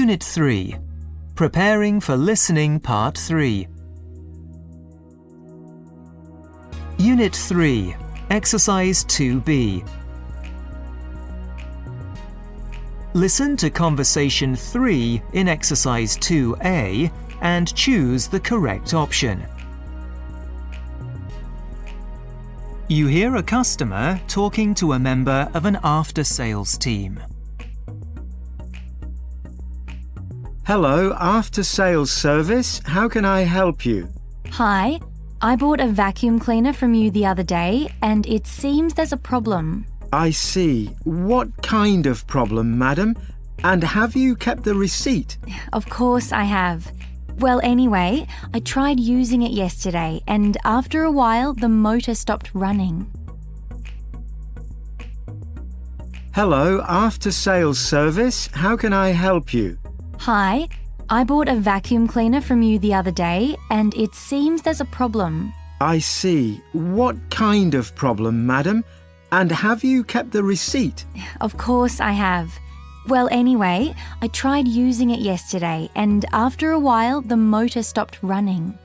Unit 3. Preparing for Listening Part 3. Unit 3. Exercise 2B. Listen to Conversation 3 in Exercise 2A and choose the correct option. You hear a customer talking to a member of an after-sales team. Hello, after-sales service. How can I help you? Hi, I bought a vacuum cleaner from you the other day and it seems there's a problem. I see. What kind of problem, madam? And have you kept the receipt? Of course I have. Well, anyway, I tried using it yesterday and after a while the motor stopped running. Hello, after-sales service. How can I help you? Hi, I bought a vacuum cleaner from you the other day and it seems there's a problem. I see. What kind of problem, madam? And have you kept the receipt? Of course I have. Well, anyway, I tried using it yesterday and after a while the motor stopped running.